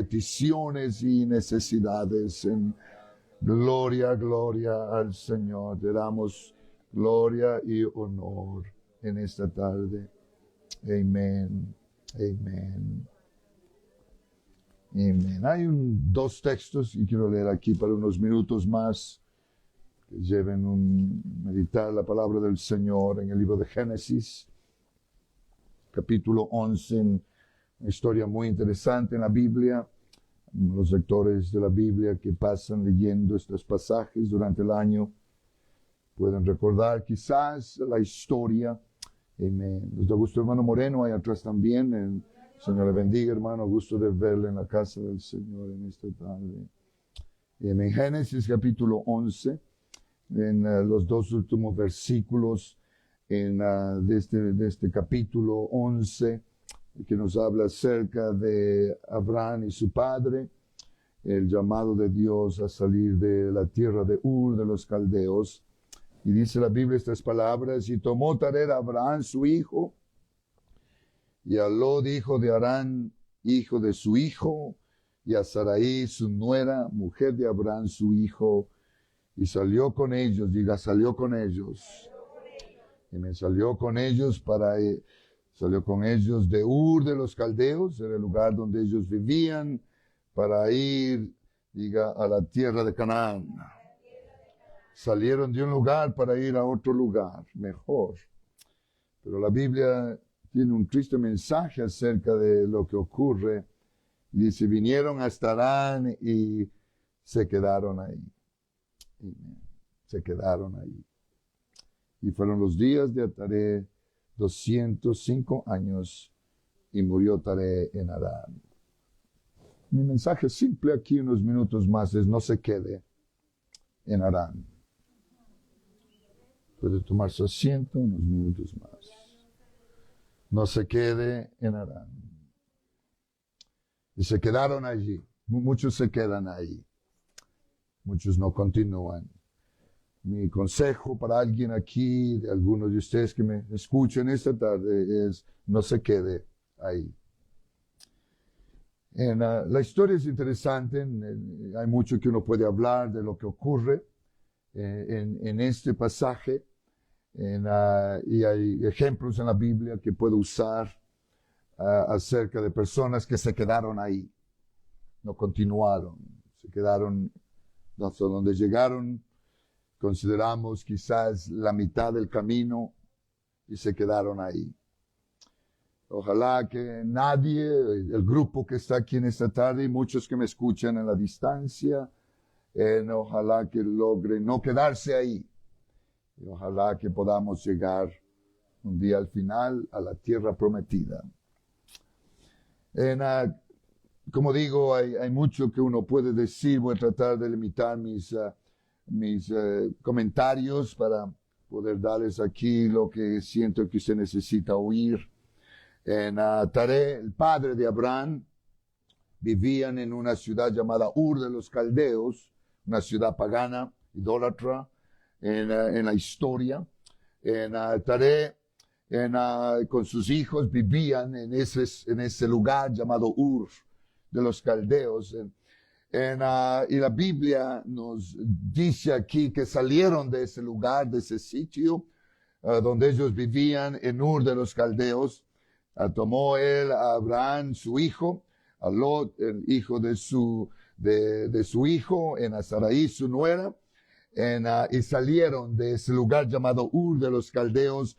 peticiones y necesidades. En gloria, gloria al Señor. Te damos gloria y honor en esta tarde. Amén. Amén. Amén. Hay dos textos que quiero leer aquí para unos minutos más que lleven meditar la palabra del Señor en el libro de Génesis, capítulo 11, una historia muy interesante en la Biblia. Los lectores de la Biblia que pasan leyendo estos pasajes durante el año pueden recordar quizás la historia. Amén. Nos da gusto, hermano Moreno, ahí atrás también. El Señor le bendiga, hermano. Gusto de verle en la casa del Señor en esta tarde. En Génesis capítulo 11, en los dos últimos versículos de este capítulo 11, que nos habla acerca de Abraham y su padre, el llamado de Dios a salir de la tierra de Ur, de los caldeos. Y dice la Biblia estas palabras: y tomó Taré a Abraham su hijo, y a Lot hijo de Harán, hijo de su hijo, y a Sarai su nuera, mujer de Abraham su hijo, y salió con ellos, salió con ellos. Y me salió con ellos salió con ellos de Ur de los caldeos, era el lugar donde ellos vivían, para ir, a la tierra de Canaán. Salieron de un lugar para ir a otro lugar, mejor. Pero la Biblia tiene un triste mensaje acerca de lo que ocurre. Dice, vinieron hasta Harán y se quedaron ahí. Se quedaron ahí. Y fueron los días de Taré 205 años y murió Taré en Harán. Mi mensaje simple aquí unos minutos más es: no se quede en Harán. Puede tomar su asiento unos minutos más. No se quede en Harán. Y se quedaron allí. Muchos se quedan ahí. Muchos no continúan. Mi consejo para alguien aquí, de algunos de ustedes que me escuchen esta tarde, es: no se quede ahí. La historia es interesante. Hay mucho que uno puede hablar de lo que ocurre en este pasaje. Y hay ejemplos en la Biblia que puedo usar acerca de personas que se quedaron ahí, no continuaron, se quedaron hasta donde llegaron. Consideramos quizás la mitad del camino y se quedaron ahí. Ojalá que nadie, el grupo que está aquí en esta tarde y muchos que me escuchan en la distancia, ojalá que logren no quedarse ahí. Y ojalá que podamos llegar un día al final a la tierra prometida. Como digo, hay mucho que uno puede decir. Voy a tratar de limitar mis comentarios para poder darles aquí lo que siento que usted necesita oír. Taré, el padre de Abraham, vivían en una ciudad llamada Ur de los Caldeos, una ciudad pagana, idólatra, en la historia. Taré, con sus hijos, vivían en ese lugar llamado Ur de los Caldeos. Y la Biblia nos dice aquí que salieron de ese lugar, de ese sitio donde ellos vivían, en Ur de los Caldeos. Tomó él a Abraham, su hijo, a Lot, el hijo de su hijo, a Sarai, su nuera, y salieron de ese lugar llamado Ur de los Caldeos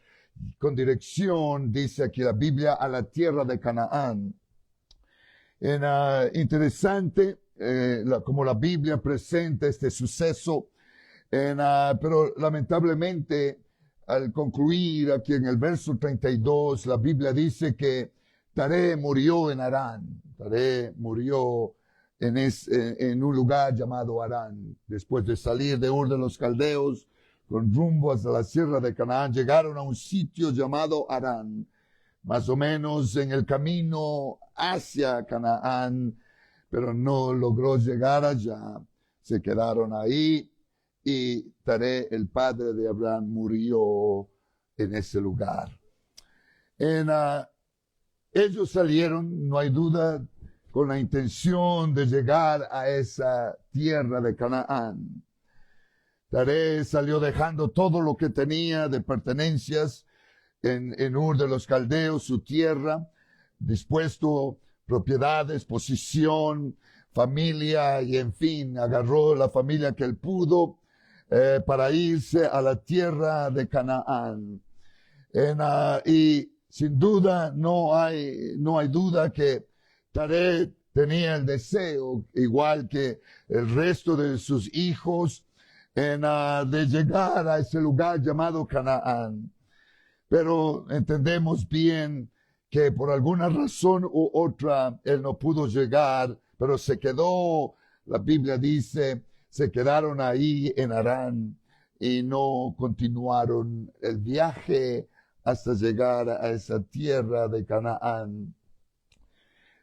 con dirección, dice aquí la Biblia, a la tierra de Canaán. Interesante como la Biblia presenta este suceso, pero lamentablemente al concluir aquí en el verso 32, la Biblia dice que Taré murió en Harán. Taré murió en un lugar llamado Harán. Después de salir de Ur de los Caldeos, con rumbo hacia la sierra de Canaán, llegaron a un sitio llamado Harán, más o menos en el camino hacia Canaán, pero no logró llegar allá. Se quedaron ahí y Taré, el padre de Abraham, murió en ese lugar. Ellos salieron, no hay duda, con la intención de llegar a esa tierra de Canaán. Taré salió dejando todo lo que tenía de pertenencias en Ur de los Caldeos, su tierra, dispuesto propiedades, posición, familia, y en fin, agarró la familia que él pudo para irse a la tierra de Canaán. Y sin duda no hay duda que Taré tenía el deseo, igual que el resto de sus hijos, de llegar a ese lugar llamado Canaán. Pero entendemos bien que por alguna razón u otra él no pudo llegar, pero se quedó, la Biblia dice, se quedaron ahí en Harán y no continuaron el viaje hasta llegar a esa tierra de Canaán.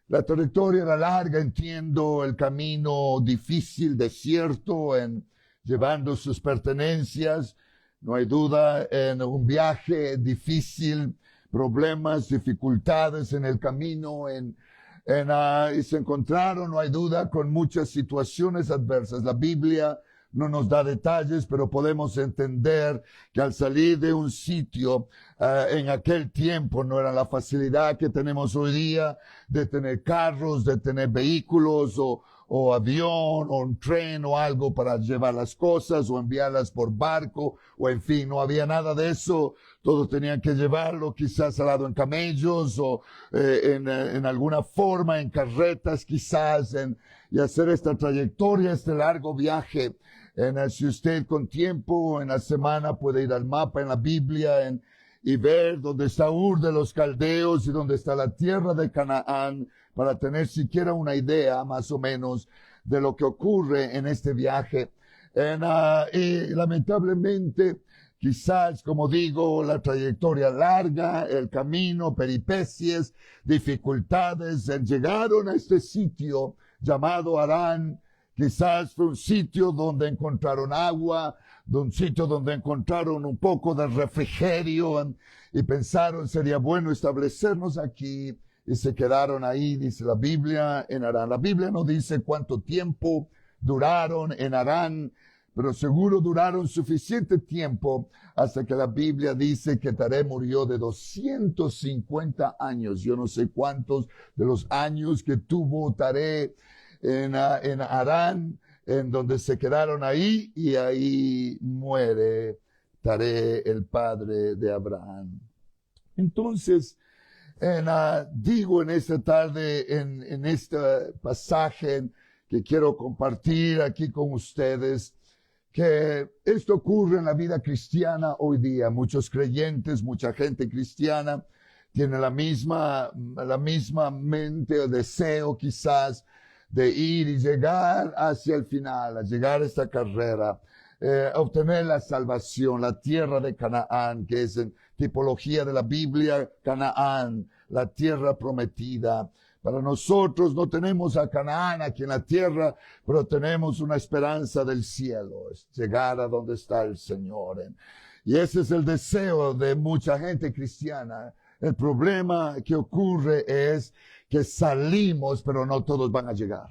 La trayectoria era larga, entiendo, el camino difícil, desierto, llevando sus pertenencias, no hay duda, en un viaje difícil, problemas, dificultades en el camino, y se encontraron, no hay duda, con muchas situaciones adversas. La Biblia no nos da detalles, pero podemos entender que al salir de un sitio, en aquel tiempo no era la facilidad que tenemos hoy día de tener carros, de tener vehículos o avión o un tren o algo para llevar las cosas o enviarlas por barco o en fin, no había nada de eso. Todos tenían que llevarlo quizás al lado en camellos o en alguna forma, en carretas quizás, y hacer esta trayectoria, este largo viaje. Si usted con tiempo en la semana puede ir al mapa en la Biblia y ver dónde está Ur de los Caldeos y dónde está la tierra de Canaán, para tener siquiera una idea más o menos de lo que ocurre en este viaje. Y lamentablemente, quizás, como digo, la trayectoria larga, el camino, peripecias, dificultades, llegaron a este sitio llamado Harán. Quizás fue un sitio donde encontraron agua, de un sitio donde encontraron un poco de refrigerio y pensaron sería bueno establecernos aquí, y se quedaron ahí, dice la Biblia, en Harán. La Biblia no dice cuánto tiempo duraron en Harán, pero seguro duraron suficiente tiempo hasta que la Biblia dice que Taré murió de 250 años. Yo no sé cuántos de los años que tuvo Taré en Harán, en donde se quedaron ahí, y ahí muere Taré, el padre de Abraham. Entonces, digo en esta tarde, en este pasaje que quiero compartir aquí con ustedes, que esto ocurre en la vida cristiana hoy día. Muchos creyentes, mucha gente cristiana tiene la misma mente o deseo quizás de ir y llegar hacia el final, a llegar a esta carrera, obtener la salvación, la tierra de Canaán, que es en tipología de la Biblia, Canaán, la tierra prometida. Para nosotros no tenemos a Canaán aquí en la tierra, pero tenemos una esperanza del cielo, es llegar a donde está el Señor. Y ese es el deseo de mucha gente cristiana. El problema que ocurre es que salimos, pero no todos van a llegar.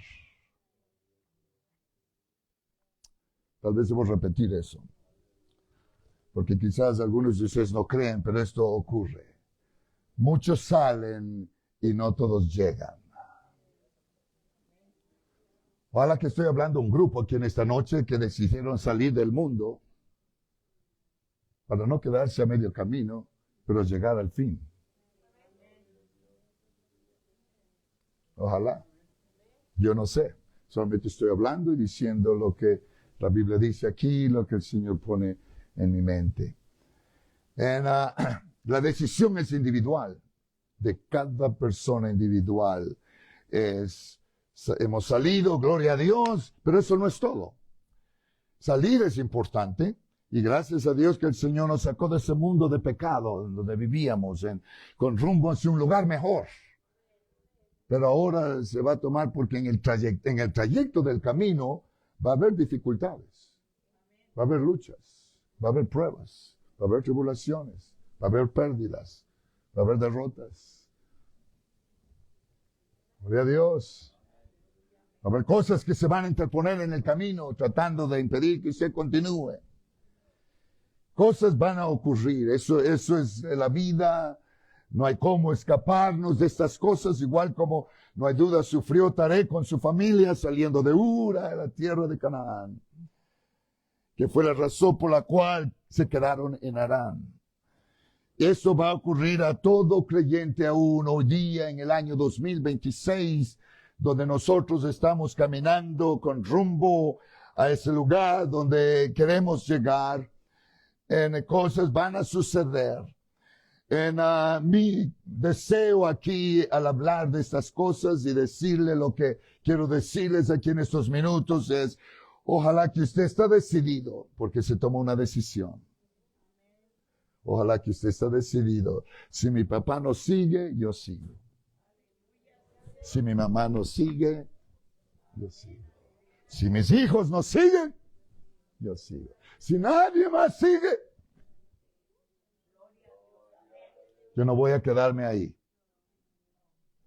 Tal vez debo repetir eso, porque quizás algunos de ustedes no creen, pero esto ocurre. Muchos salen y no todos llegan. Ojalá que estoy hablando a un grupo aquí en esta noche que decidieron salir del mundo para no quedarse a medio camino, pero llegar al fin. Ojalá. Yo no sé. Solamente estoy hablando y diciendo lo que la Biblia dice aquí, lo que el Señor pone en mi mente. La decisión es individual, de cada persona individual. Hemos salido, gloria a Dios, pero eso no es todo. Salir es importante, y gracias a Dios que el Señor nos sacó de ese mundo de pecado donde vivíamos, con rumbo hacia un lugar mejor. Pero ahora se va a tomar, porque en el trayecto del camino va a haber dificultades, va a haber luchas, va a haber pruebas, va a haber tribulaciones, va a haber pérdidas, va a haber derrotas, Gloria a Dios. Va a haber cosas que se van a interponer en el camino tratando de impedir que usted continúe. Cosas van a ocurrir. Eso es la vida. No hay cómo escaparnos de estas cosas, igual como no hay duda sufrió Taré con su familia saliendo de Ura, de la tierra de Canaán, que fue la razón por la cual se quedaron en Harán. Eso va a ocurrir a todo creyente aún hoy día en el año 2026, donde nosotros estamos caminando con rumbo a ese lugar donde queremos llegar. Cosas van a suceder. Mi deseo aquí al hablar de estas cosas y decirle lo que quiero decirles aquí en estos minutos es, ojalá que usted esté decidido, porque se tomó una decisión. Ojalá que usted esté decidido. Si mi papá no sigue, yo sigo. Si mi mamá no sigue, yo sigo. Si mis hijos no siguen, yo sigo. Si nadie más sigue, yo no voy a quedarme ahí.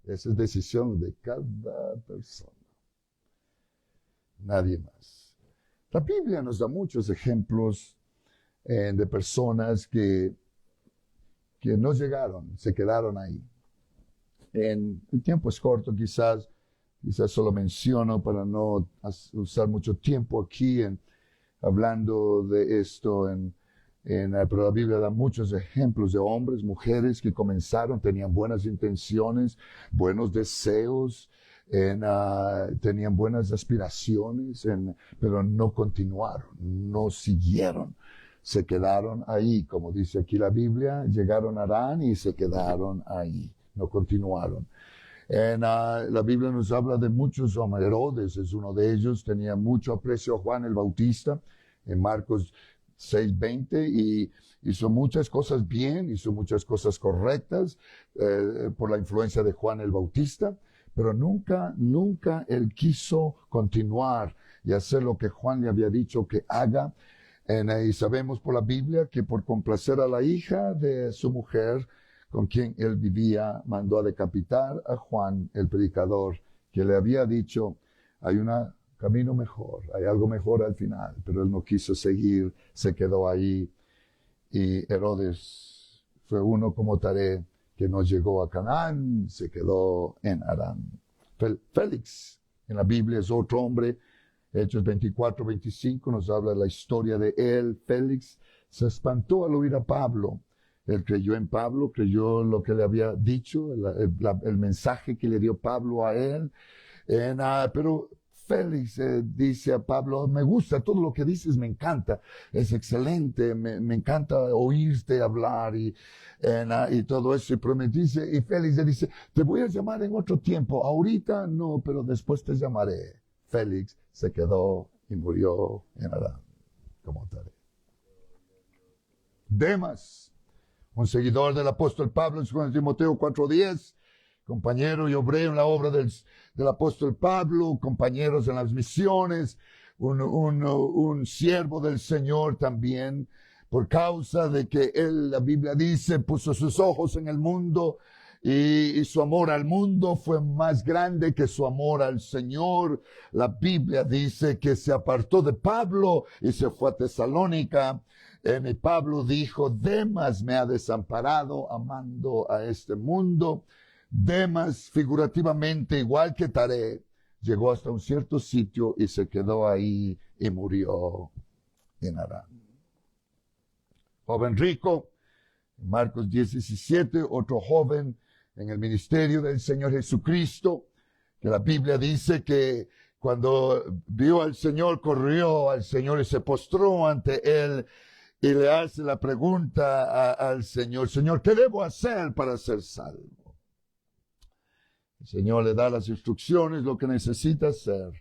Esa es decisión de cada persona. Nadie más. La Biblia nos da muchos ejemplos de personas que no llegaron, se quedaron ahí. El tiempo es corto, quizás solo menciono para no usar mucho tiempo aquí hablando de esto. Pero la Biblia da muchos ejemplos de hombres, mujeres que comenzaron, tenían buenas intenciones, buenos deseos, tenían buenas aspiraciones, pero no continuaron, no siguieron. Se quedaron ahí, como dice aquí la Biblia, llegaron a Harán y se quedaron ahí, no continuaron. La Biblia nos habla de muchos hombres. Herodes es uno de ellos, tenía mucho aprecio a Juan el Bautista, en Marcos 6:20, y hizo muchas cosas bien, hizo muchas cosas correctas por la influencia de Juan el Bautista, pero nunca él quiso continuar y hacer lo que Juan le había dicho que haga. Y sabemos por la Biblia que por complacer a la hija de su mujer, con quien él vivía, mandó a decapitar a Juan el predicador, que le había dicho, hay un camino mejor, hay algo mejor al final, pero él no quiso seguir, se quedó ahí. Y Herodes fue uno como Taré, que no llegó a Canaán, se quedó en Harán. Félix, en la Biblia, es otro hombre. Hechos 24-25 nos habla de la historia de él. Félix se espantó al oír a Pablo. Él creyó en Pablo, creyó lo que le había dicho, el mensaje que le dio Pablo a él. Pero Félix dice a Pablo, me gusta todo lo que dices, me encanta, es excelente, me encanta oírte hablar y todo eso. Y Félix le dice, te voy a llamar en otro tiempo, ahorita no, pero después te llamaré. Félix se quedó y murió en Harán, como Taré. Demas, un seguidor del apóstol Pablo, en 2 Timoteo 4:10, compañero y obrero en la obra del apóstol Pablo, compañeros en las misiones, un siervo del Señor también, por causa de que él, la Biblia dice, puso sus ojos en el mundo, y su amor al mundo fue más grande que su amor al Señor. La Biblia dice que se apartó de Pablo y se fue a Tesalónica. Y Pablo dijo, Demas me ha desamparado amando a este mundo. Demas, figurativamente, igual que Taré, llegó hasta un cierto sitio y se quedó ahí y murió en Harán. Joven rico, Marcos 10:17, otro joven en el ministerio del Señor Jesucristo, que la Biblia dice que cuando vio al Señor, corrió al Señor y se postró ante él y le hace la pregunta al Señor, Señor, ¿qué debo hacer para ser salvo? El Señor le da las instrucciones, lo que necesita hacer.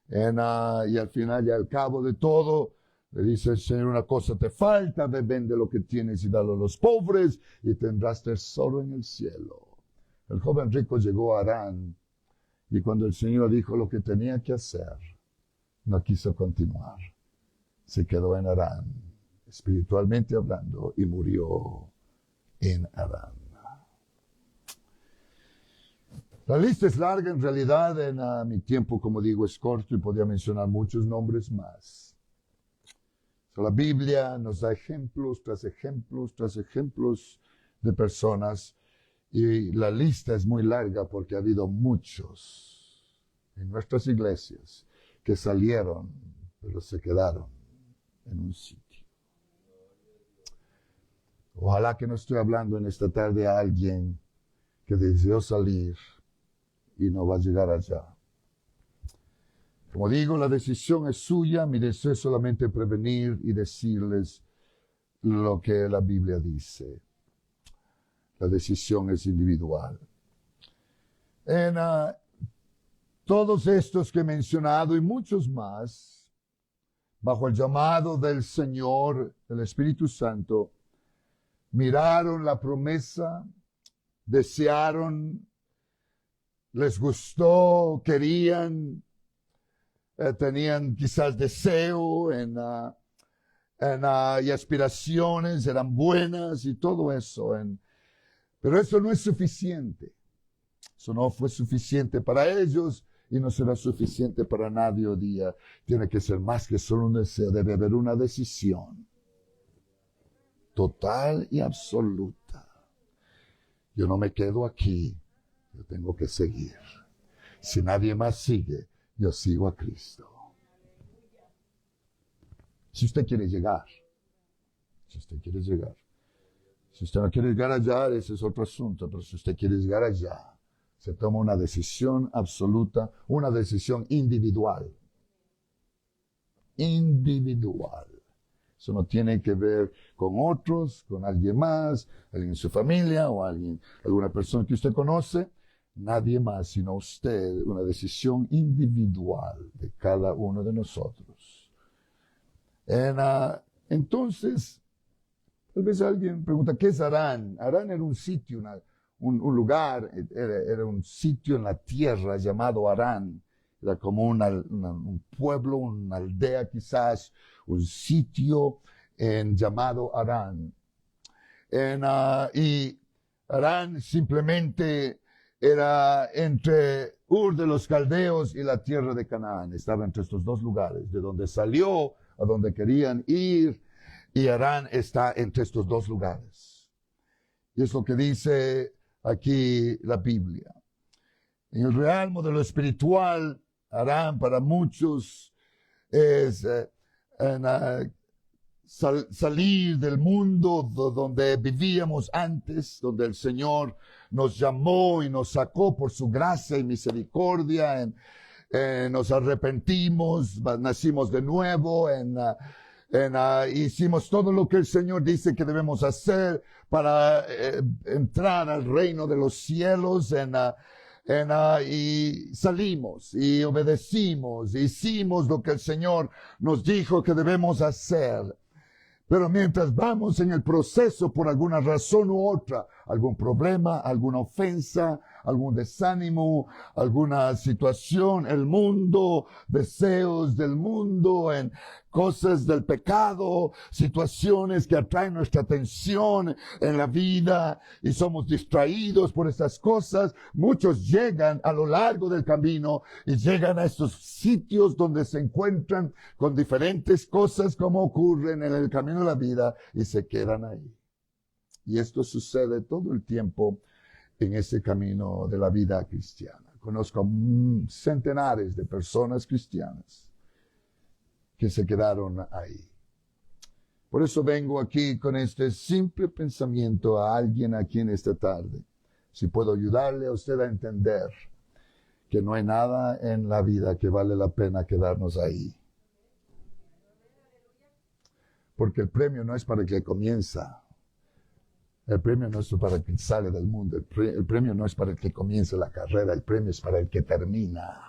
Y al final y al cabo de todo, le dice el Señor, una cosa te falta, ve, vende lo que tienes y dalo a los pobres y tendrás tesoro en el cielo. El joven rico llegó a Harán y cuando el Señor dijo lo que tenía que hacer, no quiso continuar. Se quedó en Harán, espiritualmente hablando, y murió en Harán. La lista es larga, en realidad, mi tiempo, como digo, es corto y podría mencionar muchos nombres más. So, la Biblia nos da ejemplos tras ejemplos tras ejemplos de personas y la lista es muy larga porque ha habido muchos en nuestras iglesias que salieron, pero se quedaron en un sitio. Ojalá que no estoy hablando en esta tarde a alguien que deseó salir y no va a llegar allá. Como digo, la decisión es suya, mi deseo es solamente prevenir y decirles lo que la Biblia dice. La decisión es individual. En todos estos que he mencionado y muchos más, bajo el llamado del Señor, el Espíritu Santo, miraron la promesa, desearon, les gustó, querían, tenían quizás deseo y aspiraciones, eran buenas y todo eso. Pero eso no es suficiente. Eso no fue suficiente para ellos y no será suficiente para nadie hoy día. Tiene que ser más que solo un deseo, debe haber una decisión total y absoluta. Yo no me quedo aquí, yo tengo que seguir. Si nadie más sigue, yo sigo a Cristo. Si usted quiere llegar, si usted no quiere llegar allá, ese es otro asunto, pero si usted quiere llegar allá, se toma una decisión absoluta, una decisión individual. Individual. Eso no tiene que ver con otros, con alguien más, alguien en su familia o alguna persona que usted conoce. Nadie más sino usted, una decisión individual de cada uno de nosotros. Entonces, tal vez alguien pregunta, ¿qué es Harán? Harán era un sitio, un lugar, era un sitio en la tierra llamado Harán. Era como un pueblo, una aldea quizás, un sitio llamado Harán. Y Harán simplemente era entre Ur de los Caldeos y la tierra de Canaán. Estaba entre estos dos lugares, de donde salió a donde querían ir, y Harán está entre estos dos lugares. Y es lo que dice aquí la Biblia. En el real modelo espiritual, Harán para muchos es salir del mundo donde vivíamos antes, donde el Señor nos llamó y nos sacó por su gracia y misericordia. Nos arrepentimos, nacimos de nuevo, hicimos todo lo que el Señor dice que debemos hacer para entrar al reino de los cielos, y salimos y obedecimos, hicimos lo que el Señor nos dijo que debemos hacer. Pero mientras vamos en el proceso por alguna razón u otra, algún problema, alguna ofensa, algún desánimo, alguna situación, el mundo, deseos del mundo, en cosas del pecado, situaciones que atraen nuestra atención en la vida y somos distraídos por estas cosas, muchos llegan a lo largo del camino y llegan a estos sitios donde se encuentran con diferentes cosas como ocurren en el camino de la vida y se quedan ahí. Y esto sucede todo el tiempo en ese camino de la vida cristiana. Conozco centenares de personas cristianas que se quedaron ahí. Por eso vengo aquí con este simple pensamiento a alguien aquí en esta tarde. Si puedo ayudarle a usted a entender que no hay nada en la vida que vale la pena quedarnos ahí. Porque el premio no es para el que comienza. El premio no es para el que sale del mundo. El premio no es para el que comienza la carrera. El premio es para el que termina.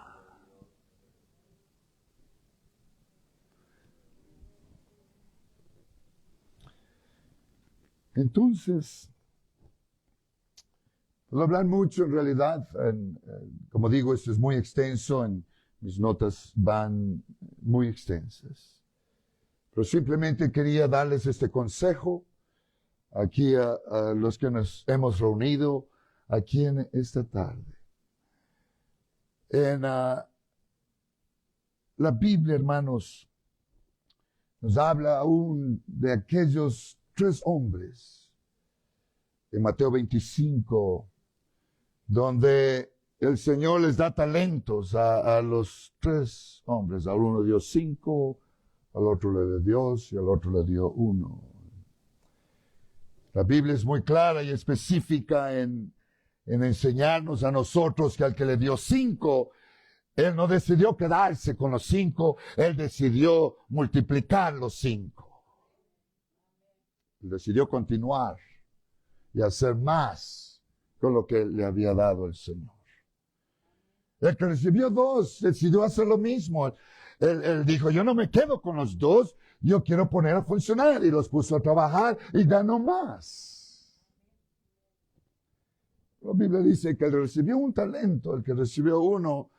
Entonces, puedo hablar mucho en realidad. Como digo, esto es muy extenso. Mis notas van muy extensas. Pero simplemente quería darles este consejo aquí a los que nos hemos reunido aquí en esta tarde. En la Biblia, hermanos, nos habla aún de aquellos 3 hombres en Mateo 25, donde el Señor les da talentos a los 3 hombres. A uno dio 5, al otro le dio 2 y al otro le dio 1. La Biblia es muy clara y específica en enseñarnos a nosotros que al que le dio 5, Él no decidió quedarse con los 5, Él decidió multiplicar los 5. Él decidió continuar y hacer más con lo que le había dado el Señor. El que recibió 2 decidió hacer lo mismo. Él dijo, yo no me quedo con los 2, yo quiero poner a funcionar. Y los puso a trabajar y ganó más. La Biblia dice que él recibió un talento, el que recibió 1,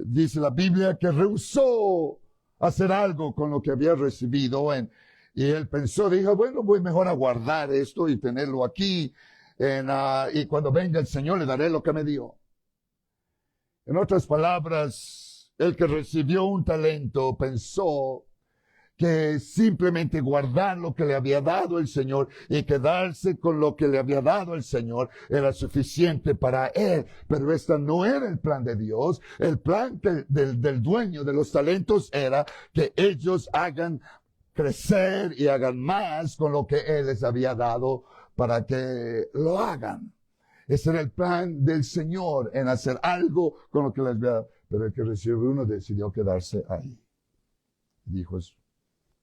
dice la Biblia que rehusó hacer algo con lo que había recibido. Y él pensó, dijo, bueno, voy mejor a guardar esto y tenerlo aquí. Y cuando venga el Señor le daré lo que me dio. En otras palabras, el que recibió un talento pensó que simplemente guardar lo que le había dado el Señor y quedarse con lo que le había dado el Señor era suficiente para él. Pero este no era el plan de Dios. El plan del dueño de los talentos era que ellos hagan crecer y hagan más con lo que él les había dado para que lo hagan. Ese era el plan del Señor, en hacer algo con lo que les había dado. Pero el que recibió 1 decidió quedarse ahí. Dijo,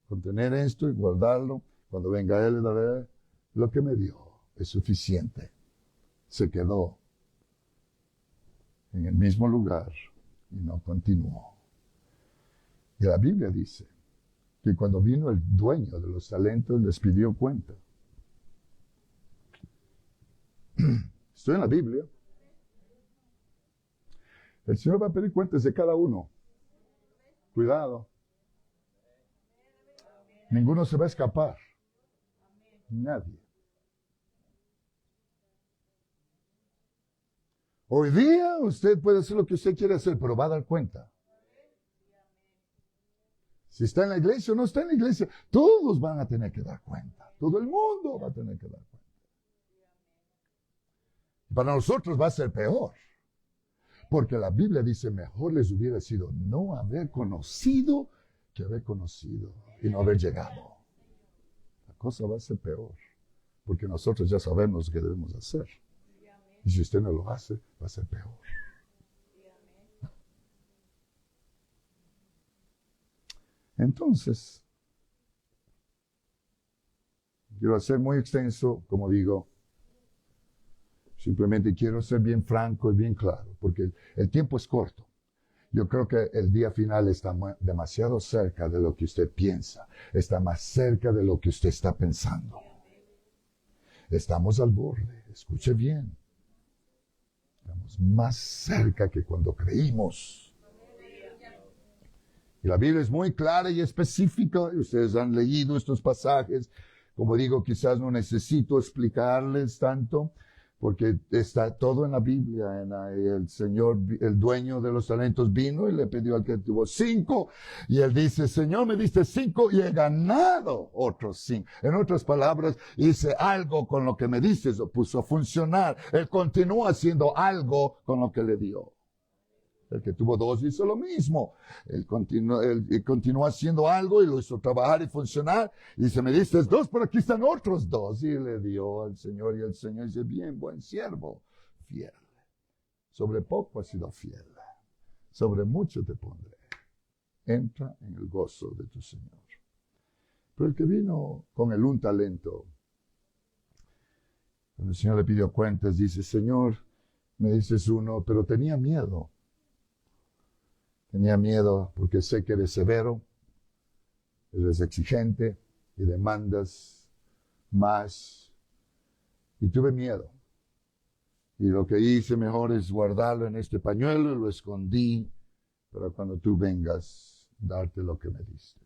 contener esto y guardarlo. Cuando venga Él le daré lo que me dio. Es suficiente. Se quedó en el mismo lugar y no continuó. Y la Biblia dice que cuando vino el dueño de los talentos les pidió cuenta. Estoy en la Biblia. El Señor va a pedir cuentas de cada uno. Cuidado. Ninguno se va a escapar. Nadie. Hoy día usted puede hacer lo que usted quiere hacer, pero va a dar cuenta. Si está en la iglesia o no está en la iglesia, todos van a tener que dar cuenta. Todo el mundo va a tener que dar cuenta. Para nosotros va a ser peor. Porque la Biblia dice, mejor les hubiera sido no haber conocido que haber conocido y no haber llegado. La cosa va a ser peor. Porque nosotros ya sabemos qué debemos hacer. Y si usted no lo hace, va a ser peor. Entonces, quiero hacer muy extenso, como digo, simplemente quiero ser bien franco y bien claro, porque el tiempo es corto. Yo creo que el día final está demasiado cerca de lo que usted piensa, está más cerca de lo que usted está pensando. Estamos al borde, escuche bien. Estamos más cerca que cuando creímos. Y la Biblia es muy clara y específica, y ustedes han leído estos pasajes. Como digo, quizás no necesito explicarles tanto, porque está todo en la Biblia. El Señor, el dueño de los talentos, vino y le pidió al que tuvo 5, y él dice, Señor, me diste 5 y he ganado otros 5. En otras palabras, hice algo con lo que me diste, lo puso a funcionar. Él continúa haciendo algo con lo que le dio. El que tuvo 2 hizo lo mismo. Él continuó haciendo algo y lo hizo trabajar y funcionar. Y dice, me diste 2, pero aquí están otros 2. Y le dio al Señor, y el Señor dice, bien, buen siervo, fiel. Sobre poco has sido fiel. Sobre mucho te pondré. Entra en el gozo de tu Señor. Pero el que vino con el 1 talento, cuando el Señor le pidió cuentas, dice, Señor, me dices 1, pero tenía miedo. Tenía miedo porque sé que eres severo, eres exigente y demandas más. Y tuve miedo. Y lo que hice mejor es guardarlo en este pañuelo y lo escondí para cuando tú vengas, darte lo que me diste.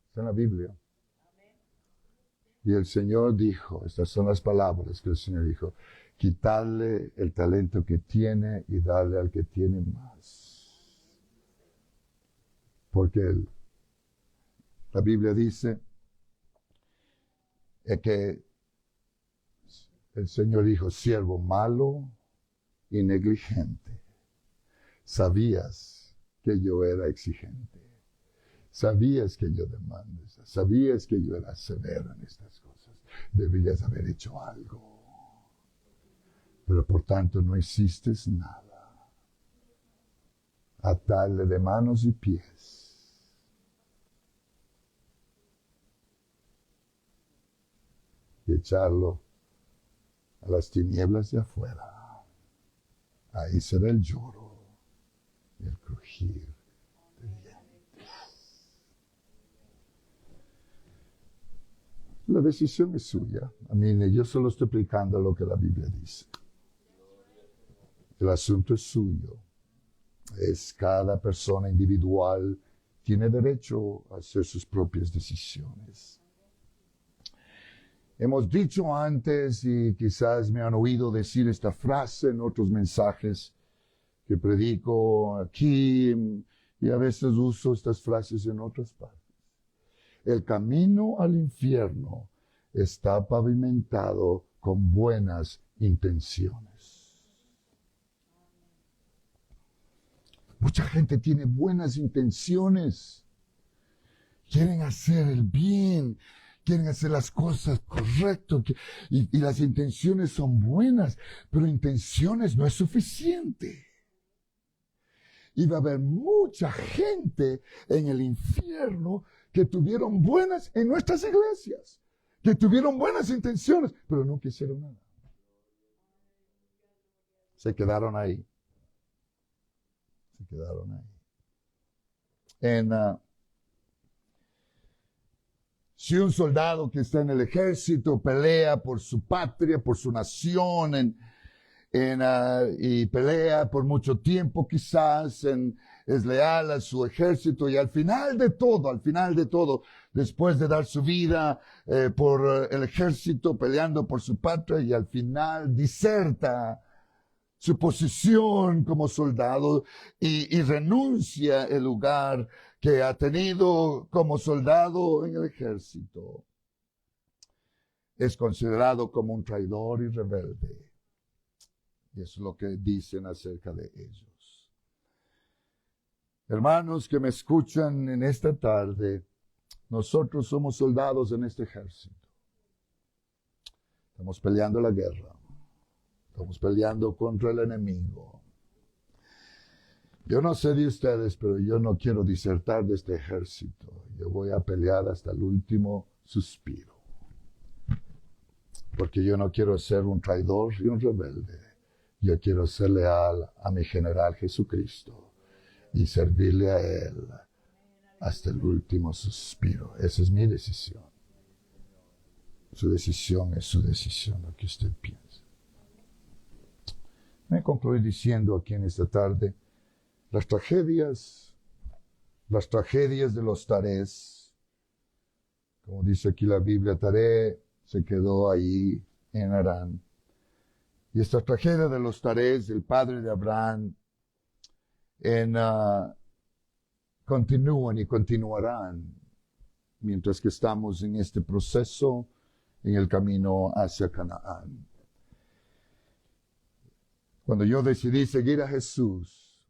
Está en la Biblia. Y el Señor dijo, estas son las palabras que el Señor dijo, quitarle el talento que tiene y darle al que tiene más. Porque la Biblia dice que el Señor dijo, siervo malo y negligente, sabías que yo era exigente, sabías que yo demando, sabías que yo era severo en estas cosas, deberías haber hecho algo. Pero por tanto no hiciste nada. Atarle de manos y pies. Y echarlo a las tinieblas de afuera. Ahí será el lloro y el crujir de dientes. La decisión es suya. A mí, yo solo estoy explicando lo que la Biblia dice. El asunto es suyo. Es cada persona individual tiene derecho a hacer sus propias decisiones. Hemos dicho antes, y quizás me han oído decir esta frase en otros mensajes que predico aquí, y a veces uso estas frases en otras partes. El camino al infierno está pavimentado con buenas intenciones. Mucha gente tiene buenas intenciones. Quieren hacer el bien, quieren hacer las cosas correctas, y las intenciones son buenas, pero intenciones no es suficiente. Y va a haber mucha gente en el infierno que tuvieron buenas, en nuestras iglesias, que tuvieron buenas intenciones, pero nunca hicieron nada. Se quedaron ahí. Se quedaron ahí. Si un soldado que está en el ejército pelea por su patria, por su nación, y pelea por mucho tiempo quizás, es leal a su ejército, y al final de todo, después de dar su vida por el ejército, peleando por su patria, y al final diserta su posición como soldado y renuncia el lugar que ha tenido como soldado en el ejército. Es considerado como un traidor y rebelde. Y eso es lo que dicen acerca de ellos. Hermanos que me escuchan en esta tarde, nosotros somos soldados en este ejército. Estamos peleando la guerra. Estamos peleando contra el enemigo. Yo no sé de ustedes, pero yo no quiero disertar de este ejército. Yo voy a pelear hasta el último suspiro. Porque yo no quiero ser un traidor y un rebelde. Yo quiero ser leal a mi general Jesucristo y servirle a Él hasta el último suspiro. Esa es mi decisión. Su decisión es su decisión, lo que usted piensa. Me concluyo diciendo aquí en esta tarde, las tragedias de los Tarés, como dice aquí la Biblia, Taré se quedó ahí en Harán. Y esta tragedia de los Tarés, el padre de Abraham, continúan y continuarán mientras que estamos en este proceso en el camino hacia Canaán. Cuando yo decidí seguir a Jesús,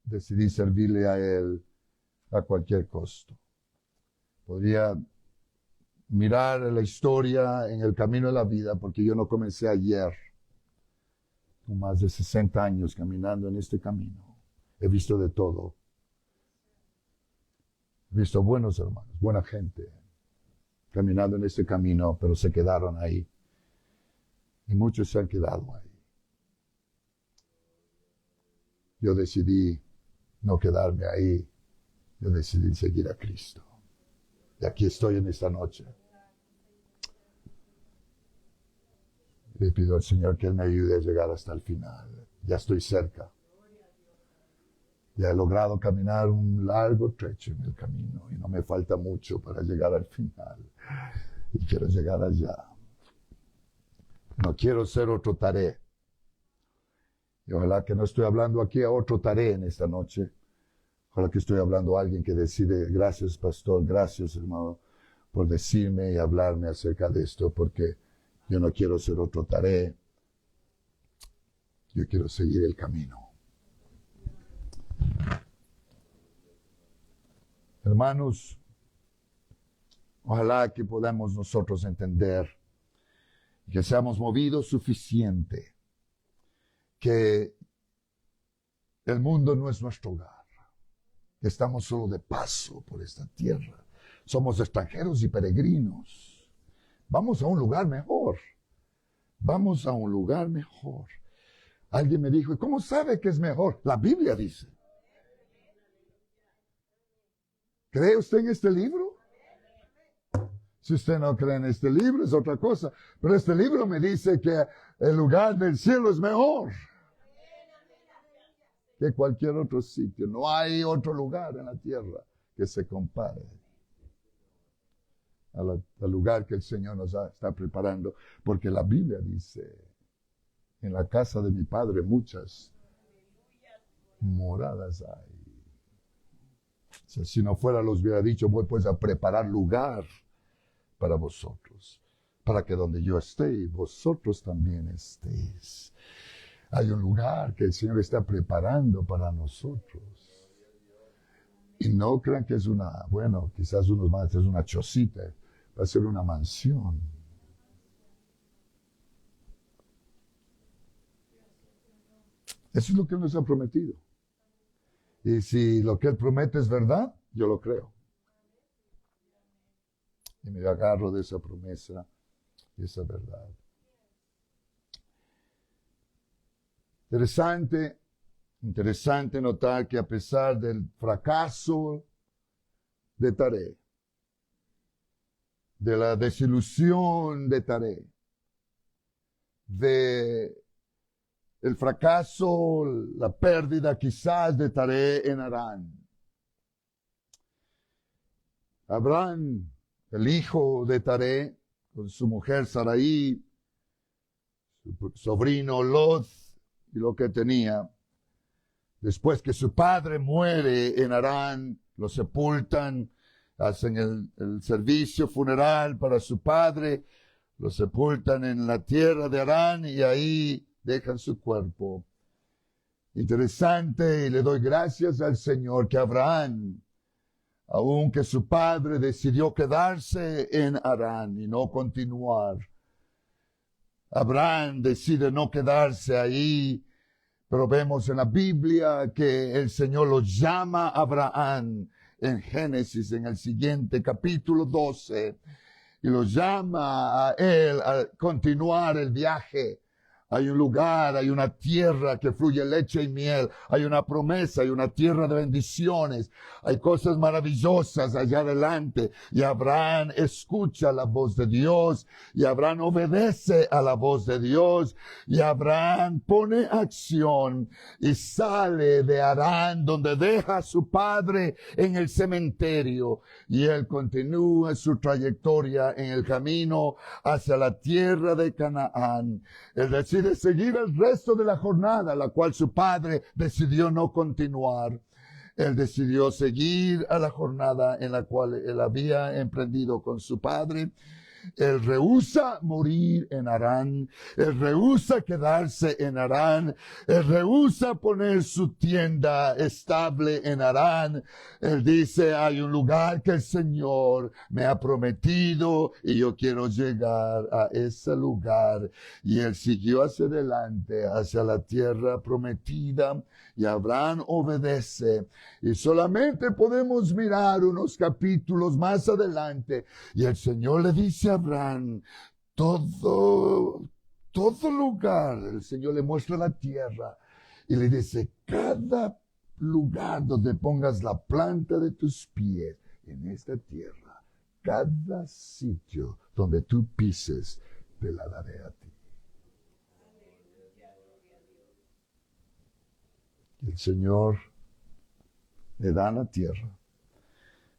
decidí servirle a Él a cualquier costo. Podría mirar la historia en el camino de la vida, porque yo no comencé ayer, con más de 60 años caminando en este camino. He visto de todo. He visto buenos hermanos, buena gente, caminando en este camino, pero se quedaron ahí. Y muchos se han quedado ahí. Yo decidí no quedarme ahí. Yo decidí seguir a Cristo. Y aquí estoy en esta noche. Le pido al Señor que Él me ayude a llegar hasta el final. Ya estoy cerca. Ya he logrado caminar un largo trecho en el camino y no me falta mucho para llegar al final. Y quiero llegar allá. No quiero ser otro Taré. Y ojalá que no estoy hablando aquí a otro Taré en esta noche. Ojalá que estoy hablando a alguien que decide, gracias pastor, gracias hermano, por decirme y hablarme acerca de esto, porque yo no quiero ser otro Taré. Yo quiero seguir el camino. Hermanos, ojalá que podamos nosotros entender que seamos movidos suficiente, que el mundo no es nuestro hogar, que estamos solo de paso por esta tierra. Somos extranjeros y peregrinos. Vamos a un lugar mejor. Vamos a un lugar mejor. Alguien me dijo, ¿cómo sabe que es mejor? La Biblia dice. ¿Cree usted en este libro? Si usted no cree en este libro es otra cosa. Pero este libro me dice que el lugar del cielo es mejor que cualquier otro sitio. No hay otro lugar en la tierra que se compare al lugar que el Señor nos está preparando. Porque la Biblia dice, en la casa de mi Padre muchas moradas hay. O sea, si no fuera, los hubiera dicho, voy pues a preparar lugar para vosotros, para que donde yo esté, vosotros también estéis. Hay un lugar que el Señor está preparando para nosotros. Y no crean que es bueno, quizás unos más, es una chocita, va a ser una mansión. Eso es lo que Él nos ha prometido. Y si lo que Él promete es verdad, yo lo creo. Y me agarro de esa promesa y esa verdad. Interesante notar que a pesar del fracaso de Taré, de la desilusión de Taré, de el fracaso, la pérdida quizás de Taré en Harán, Abraham, el hijo de Taré, con su mujer Sarai, su sobrino Lot y lo que tenía, después que su padre muere en Harán, lo sepultan, hacen el servicio funeral para su padre, lo sepultan en la tierra de Harán y ahí dejan su cuerpo. Interesante, y le doy gracias al Señor que Abraham, aunque su padre decidió quedarse en Harán y no continuar, Abraham decide no quedarse ahí, pero vemos en la Biblia que el Señor lo llama a Abraham en Génesis, en el siguiente capítulo 12, y lo llama a él a continuar el viaje. Hay un lugar, hay una tierra que fluye leche y miel, hay una promesa, hay una tierra de bendiciones, hay cosas maravillosas allá adelante. Y Abraham escucha la voz de Dios, y Abraham obedece a la voz de Dios, y Abraham pone acción y sale de Harán, donde deja a su padre en el cementerio, y él continúa su trayectoria en el camino hacia la tierra de Canaán. Él decide seguir el resto de la jornada, la cual su padre decidió no continuar. Él decidió seguir a la jornada en la cual él había emprendido con su padre. Él rehúsa morir en Harán, él rehúsa quedarse en Harán, él rehúsa poner su tienda estable en Harán. Él dice, hay un lugar que el Señor me ha prometido y yo quiero llegar a ese lugar. Y él siguió hacia adelante, hacia la tierra prometida, y Abraham obedece. Y solamente podemos mirar unos capítulos más adelante, y el Señor le dice a Abraham, todo lugar, el Señor le muestra la tierra, y le dice, cada lugar donde pongas la planta de tus pies en esta tierra, cada sitio donde tú pises, te la daré a ti. Y el Señor le da la tierra,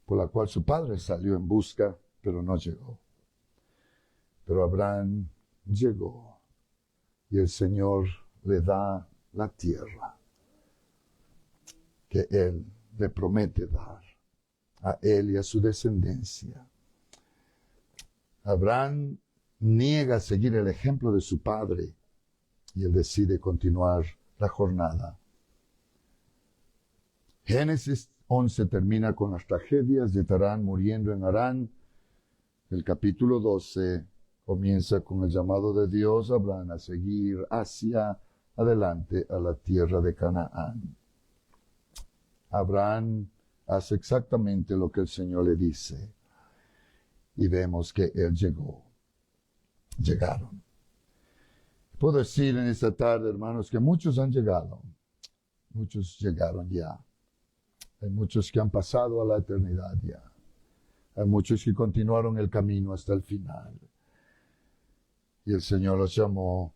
por la cual su padre salió en busca, pero no llegó. Pero Abraham llegó. y el Señor le da la tierra que Él le promete dar a él y a su descendencia. Abraham niega seguir el ejemplo de su padre y él decide continuar la jornada. Génesis 11 termina con las tragedias de Tarán muriendo en Harán. El capítulo 12 comienza con el llamado de Dios a Abraham a seguir hacia adelante a la tierra de Canaán. Abraham hace exactamente lo que el Señor le dice. Y vemos que él llegaron. Puedo decir en esta tarde, hermanos, que muchos han llegado. Muchos llegaron ya. Hay muchos que han pasado a la eternidad ya. Hay muchos que continuaron el camino hasta el final. Y el Señor los llamó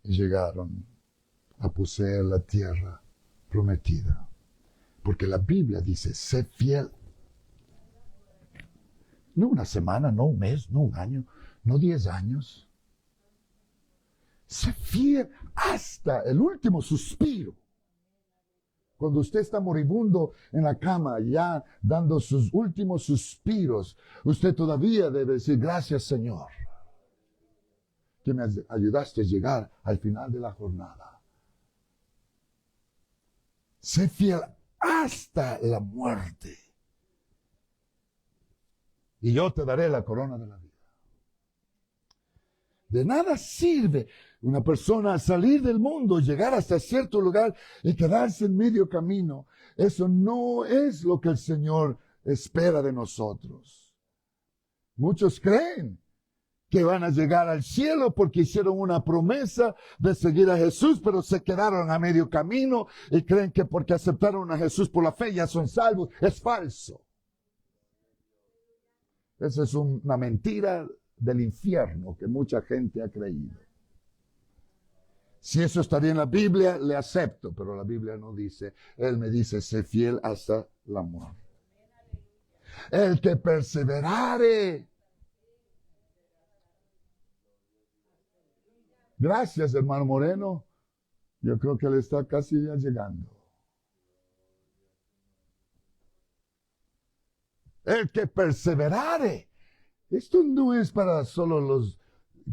y llegaron a poseer la tierra prometida. Porque la Biblia dice, sé fiel. No una semana, no un mes, no un año, no 10 años. Sé fiel hasta el último suspiro. Cuando usted está moribundo en la cama, ya dando sus últimos suspiros, usted todavía debe decir, gracias Señor, que me ayudaste a llegar al final de la jornada. Sé fiel hasta la muerte. Y yo te daré la corona de la vida. De nada sirve una persona salir del mundo, llegar hasta cierto lugar y quedarse en medio camino. Eso no es lo que el Señor espera de nosotros. Muchos creen que van a llegar al cielo porque hicieron una promesa de seguir a Jesús, pero se quedaron a medio camino y creen que porque aceptaron a Jesús por la fe ya son salvos. Es falso. Esa es una mentira del infierno que mucha gente ha creído. Si eso estaría en la Biblia, le acepto, pero la Biblia no dice. Él me dice, sé fiel hasta la muerte. El que perseverare. Gracias, hermano Moreno. Yo creo que él está casi ya llegando. El que perseverare. Esto no es para solo los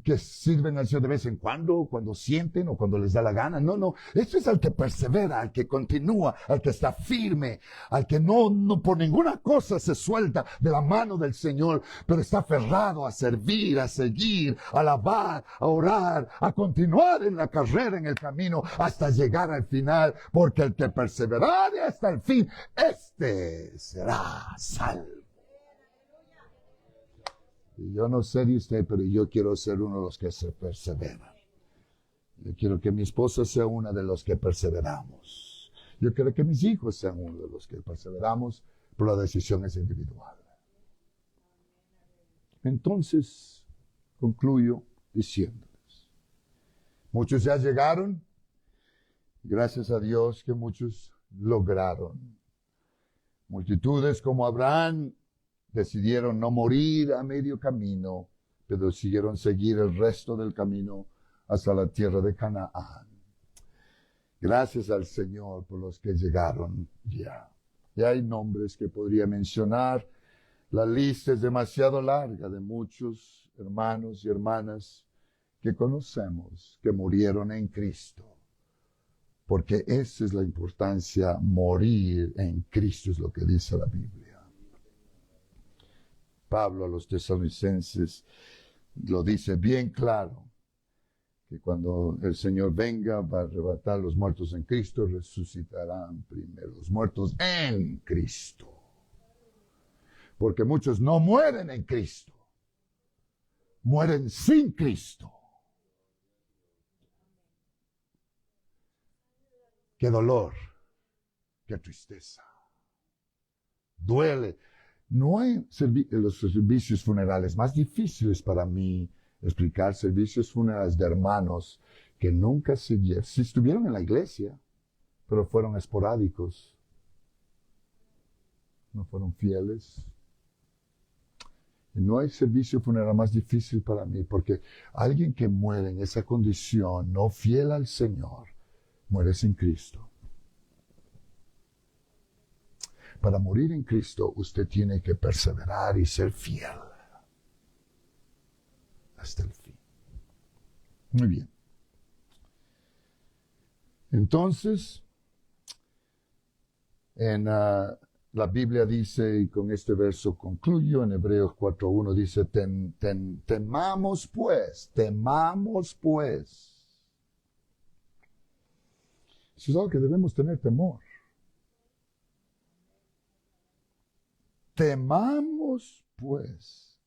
que sirven al Señor de vez en cuando sienten o cuando les da la gana. No, no. Esto es al que persevera, al que continúa, al que está firme, al que no por ninguna cosa se suelta de la mano del Señor, pero está aferrado a servir, a seguir, a alabar, a orar, a continuar en la carrera, en el camino, hasta llegar al final, porque el que perseverare hasta el fin, este será salvo. Y yo no sé de usted, pero yo quiero ser uno de los que se perseveran. Yo quiero que mi esposa sea una de los que perseveramos. Yo quiero que mis hijos sean uno de los que perseveramos, pero la decisión es individual. Entonces, concluyo diciéndoles, muchos ya llegaron, gracias a Dios que muchos lograron. Multitudes como Abraham decidieron no morir a medio camino, pero decidieron seguir el resto del camino hasta la tierra de Canaán. Gracias al Señor por los que llegaron ya. Y hay nombres que podría mencionar. La lista es demasiado larga de muchos hermanos y hermanas que conocemos, que murieron en Cristo. Porque esa es la importancia, morir en Cristo es lo que dice la Biblia. Pablo a los tesalonicenses lo dice bien claro, que cuando el Señor venga va a arrebatar los muertos en Cristo, resucitarán primero los muertos en Cristo. Porque muchos no mueren en Cristo, mueren sin Cristo. Qué dolor, qué tristeza. Duele. No hay los servicios funerales más difíciles para mí explicar, servicios funerales de hermanos que nunca siguieron, sí estuvieron en la iglesia, pero fueron esporádicos, no fueron fieles. Y no hay servicio funeral más difícil para mí, porque alguien que muere en esa condición, no fiel al Señor, muere sin Cristo. Para morir en Cristo, usted tiene que perseverar y ser fiel hasta el fin. Muy bien. Entonces, en la Biblia dice, y con este verso concluyo, en Hebreos 4:1 dice, temamos pues. Eso es algo que debemos tener temor. Temamos pues,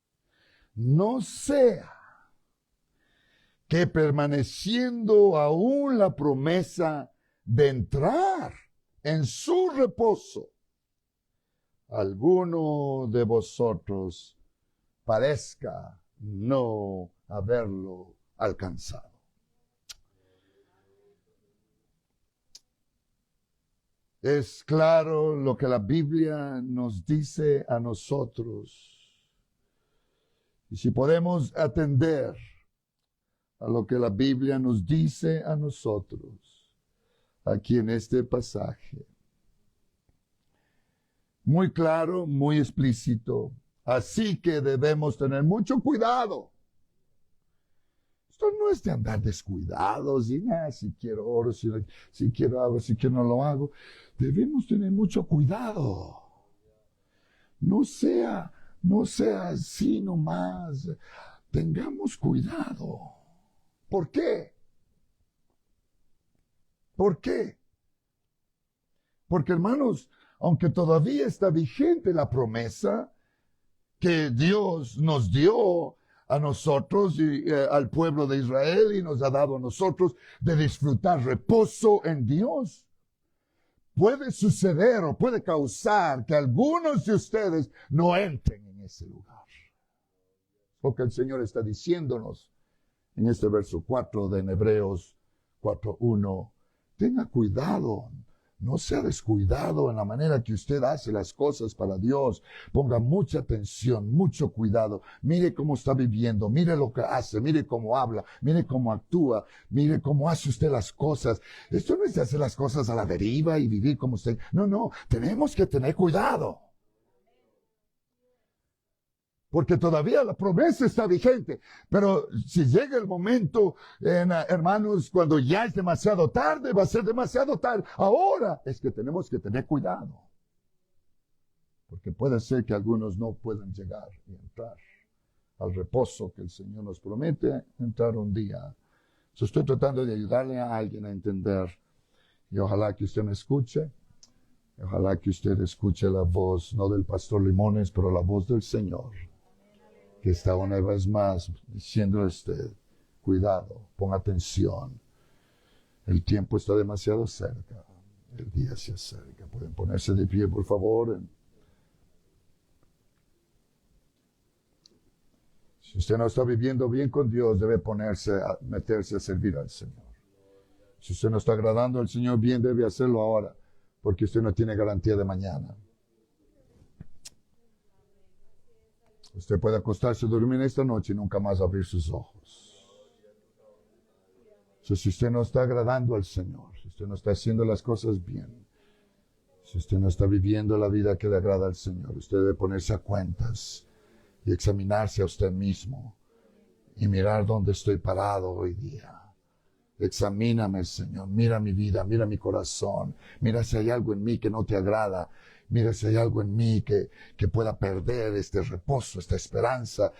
no sea que permaneciendo aún la promesa de entrar en su reposo, alguno de vosotros parezca no haberlo alcanzado. Es claro lo que la Biblia nos dice a nosotros. Y si podemos atender a lo que la Biblia nos dice a nosotros, aquí en este pasaje, muy claro, muy explícito. Así que debemos tener mucho cuidado. Esto no es de andar descuidados y si quiero oro, si quiero hago, si quiero no lo hago. Debemos tener mucho cuidado. No sea así nomás. Tengamos cuidado. ¿Por qué? ¿Por qué? Porque, hermanos, aunque todavía está vigente la promesa que Dios nos dio a nosotros y al pueblo de Israel y nos ha dado a nosotros de disfrutar reposo en Dios, puede suceder o puede causar que algunos de ustedes no entren en ese lugar. Lo que el Señor está diciéndonos en este verso 4 de Hebreos 4:1. Tenga cuidado. No sea descuidado en la manera que usted hace las cosas para Dios. Ponga mucha atención, mucho cuidado. Mire cómo está viviendo, mire lo que hace, mire cómo habla, mire cómo actúa, mire cómo hace usted las cosas. Esto no es de hacer las cosas a la deriva y vivir como usted. No, tenemos que tener cuidado. Porque todavía la promesa está vigente. Pero si llega el momento, hermanos, cuando ya es demasiado tarde, va a ser demasiado tarde. Ahora es que tenemos que tener cuidado. Porque puede ser que algunos no puedan llegar y entrar al reposo que el Señor nos promete entrar un día. Yo estoy tratando de ayudarle a alguien a entender. Y ojalá que usted me escuche. Ojalá que usted escuche la voz, no del pastor Limones, pero la voz del Señor, que está una vez más diciéndole a usted, cuidado, ponga atención, el tiempo está demasiado cerca, el día se acerca. Pueden ponerse de pie, por favor. Si usted no está viviendo bien con Dios, debe meterse a servir al Señor. Si usted no está agradando al Señor bien, debe hacerlo ahora, porque usted no tiene garantía de mañana. Usted puede acostarse a dormir esta noche y nunca más abrir sus ojos. Si usted no está agradando al Señor, si usted no está haciendo las cosas bien, si usted no está viviendo la vida que le agrada al Señor, usted debe ponerse a cuentas y examinarse a usted mismo y mirar dónde estoy parado hoy día. Examíname, Señor, mira mi vida, mira mi corazón, mira si hay algo en mí que no te agrada. Mira si hay algo en mí que pueda perder este reposo, esta esperanza,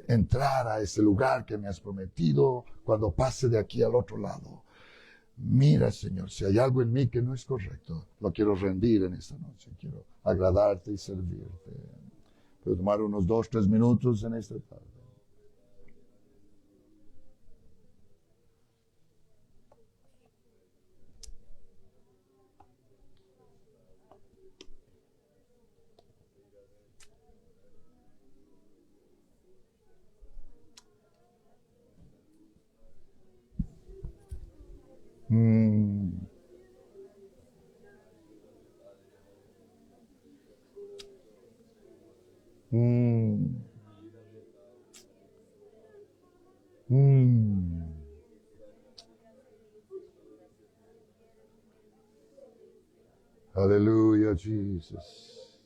entrar a ese lugar que me has prometido cuando pase de aquí al otro lado. Mira, Señor, si hay algo en mí que no es correcto, lo quiero rendir en esta noche. Quiero agradarte y servirte. Puedo tomar unos 2-3 minutos en esta tarde. Aleluya, Jesús.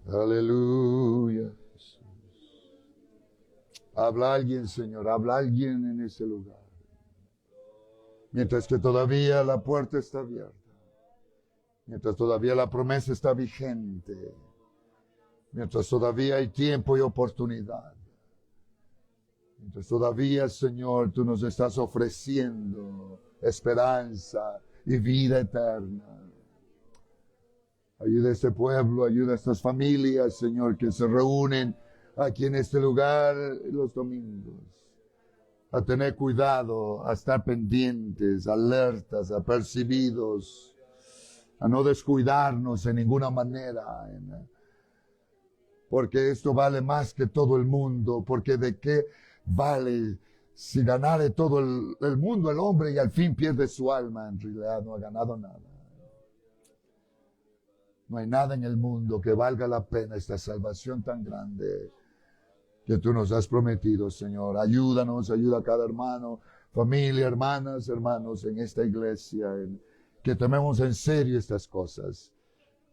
Aleluya, Jesús. Habla alguien, Señor, habla alguien en ese lugar. Mientras que todavía la puerta está abierta. Mientras todavía la promesa está vigente. Mientras todavía hay tiempo y oportunidad. Mientras todavía, Señor, tú nos estás ofreciendo esperanza y vida eterna. Ayuda a este pueblo, ayuda a estas familias, Señor, que se reúnen aquí en este lugar los domingos. A tener cuidado, a estar pendientes, alertas, apercibidos, a no descuidarnos en ninguna manera. Porque esto vale más que todo el mundo, porque de qué vale si ganare todo el mundo el hombre y al fin pierde su alma. En realidad no ha ganado nada. No hay nada en el mundo que valga la pena esta salvación tan grande que tú nos has prometido, Señor. Ayúdanos, ayuda a cada hermano, familia, hermanas, hermanos en esta iglesia, que tomemos en serio estas cosas,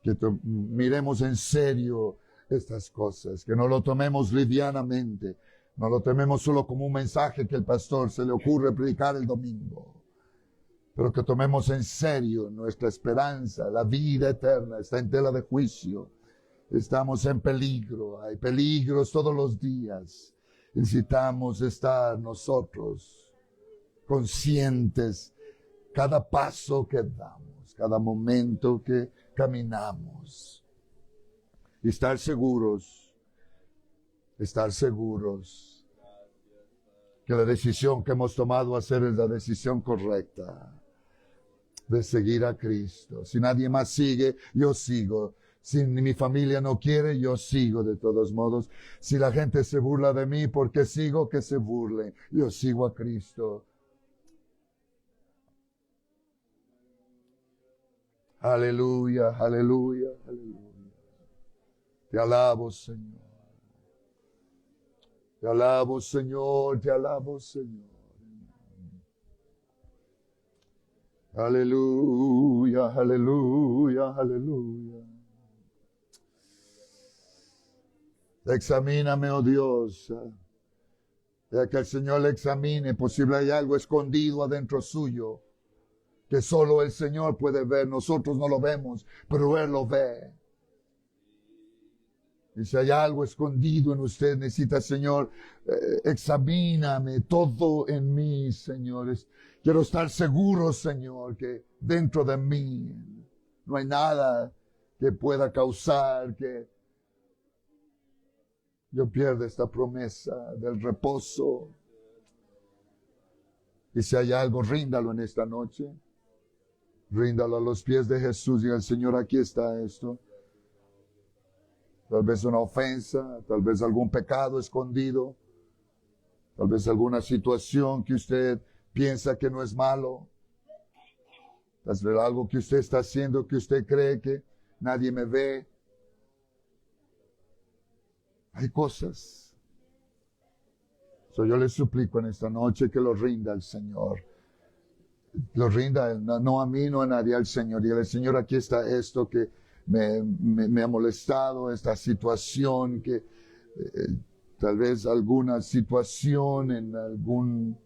que miremos en serio estas cosas, que no lo tomemos livianamente, no lo tomemos solo como un mensaje que el pastor se le ocurre predicar el domingo, pero que tomemos en serio nuestra esperanza. La vida eterna está en tela de juicio. Estamos en peligro, hay peligros todos los días. Necesitamos estar nosotros conscientes cada paso que damos, cada momento que caminamos. Y estar seguros que la decisión que hemos tomado hacer es la decisión correcta de seguir a Cristo. Si nadie más sigue, yo sigo. Si mi familia no quiere, yo sigo de todos modos. Si la gente se burla de mí, porque sigo, que se burlen. Yo sigo a Cristo. Aleluya, aleluya, aleluya. Te alabo, Señor. Te alabo, Señor, te alabo, Señor. Aleluya, aleluya, aleluya. Examíname, oh Dios. Ya que el Señor le examine, posible hay algo escondido adentro suyo, que solo el Señor puede ver. Nosotros no lo vemos, pero Él lo ve. Y si hay algo escondido en usted, necesita, Señor, examíname todo en mí, señores. Quiero estar seguro, Señor, que dentro de mí no hay nada que pueda causar que yo pierda esta promesa del reposo. Y si hay algo, ríndalo en esta noche. Ríndalo a los pies de Jesús y al Señor, aquí está esto. Tal vez una ofensa, tal vez algún pecado escondido, tal vez alguna situación que usted piensa que no es malo, tal vez algo que usted está haciendo que usted cree que nadie me ve. Hay cosas. Yo le suplico en esta noche que lo rinda al Señor. Lo rinda a Él, no a mí, no a nadie, al Señor. Y el Señor, aquí está esto que me ha molestado, esta situación que tal vez alguna situación en algún...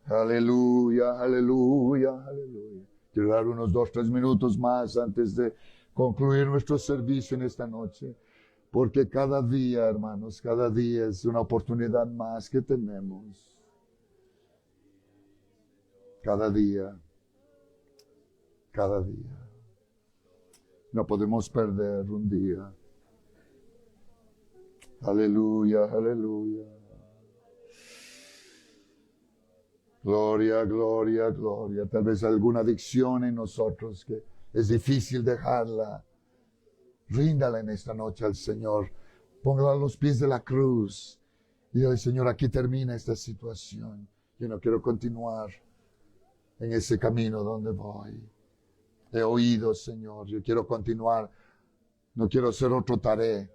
Aleluya, aleluya, aleluya. Quiero dar unos 2-3 minutos más antes de concluir nuestro servicio en esta noche, porque cada día, hermanos, cada día es una oportunidad más que tenemos. Cada día. Cada día. No podemos perder un día. Aleluya, aleluya. Gloria, gloria, gloria. Tal vez alguna adicción en nosotros que es difícil dejarla. Ríndala en esta noche al Señor. Póngala a los pies de la cruz. Y dile, Señor, aquí termina esta situación. Yo no quiero continuar en ese camino donde voy. He oído, Señor. Yo quiero continuar. No quiero ser otro Taré.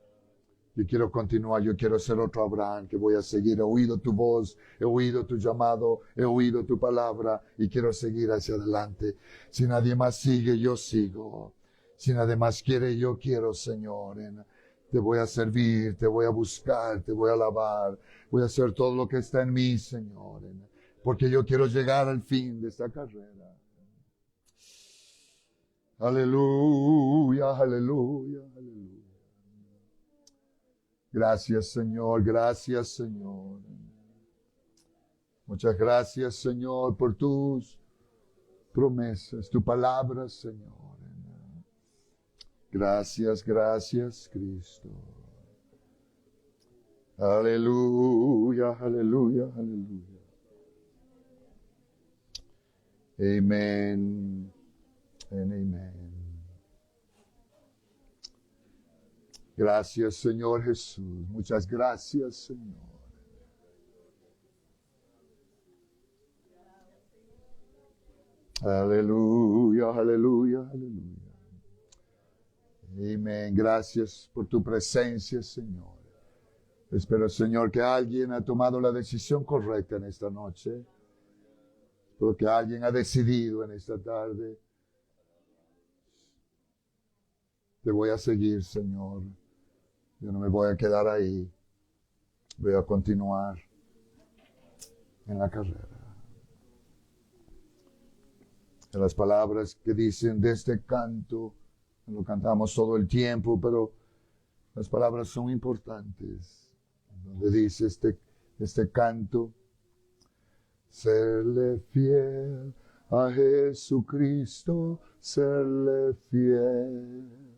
Yo quiero continuar, yo quiero ser otro Abraham, que voy a seguir. He oído tu voz, he oído tu llamado, he oído tu palabra y quiero seguir hacia adelante. Si nadie más sigue, yo sigo. Si nadie más quiere, yo quiero, Señor. Te voy a servir, te voy a buscar, te voy a alabar. Voy a hacer todo lo que está en mí, Señor. Porque yo quiero llegar al fin de esta carrera. Aleluya, aleluya, aleluya. Gracias, Señor, gracias, Señor. Muchas gracias, Señor, por tus promesas, tu palabra, Señor. Gracias, gracias, Cristo. Aleluya, aleluya, aleluya. Amén and amén. Gracias, Señor Jesús. Muchas gracias, Señor. Aleluya, aleluya, aleluya. Amén. Gracias por tu presencia, Señor. Espero, Señor, que alguien ha tomado la decisión correcta en esta noche. Espero que alguien ha decidido en esta tarde. Te voy a seguir, Señor. Yo no me voy a quedar ahí. Voy a continuar en la carrera. En las palabras que dicen de este canto, lo cantamos todo el tiempo, pero las palabras son importantes. Donde dice este canto, serle fiel a Jesucristo, serle fiel.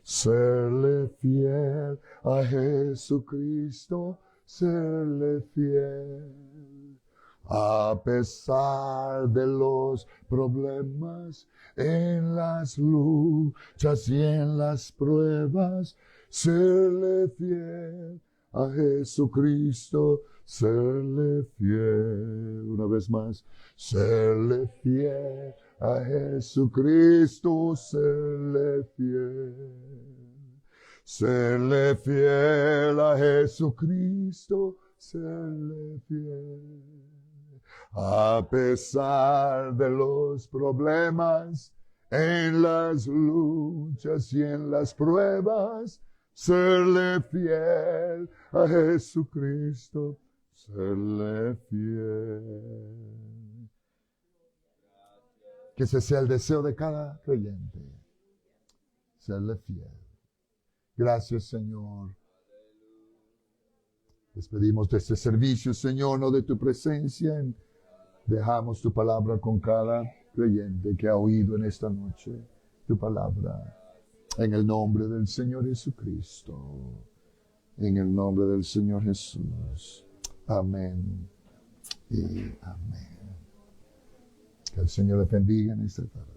Serle fiel a Jesucristo, serle fiel. A pesar de los problemas, en las luchas y en las pruebas, serle fiel a Jesucristo, serle fiel. Una vez más, serle fiel a Jesucristo, serle fiel. Serle fiel a Jesucristo, serle fiel. A pesar de los problemas, en las luchas y en las pruebas, serle fiel a Jesucristo, serle fiel. Que ese sea el deseo de cada creyente, serle fiel. Gracias, Señor. Despedimos de este servicio, Señor, no de tu presencia. Dejamos tu palabra con cada creyente que ha oído en esta noche tu palabra. En el nombre del Señor Jesucristo. En el nombre del Señor Jesús. Amén y amén. Que el Señor le bendiga en esta tarde.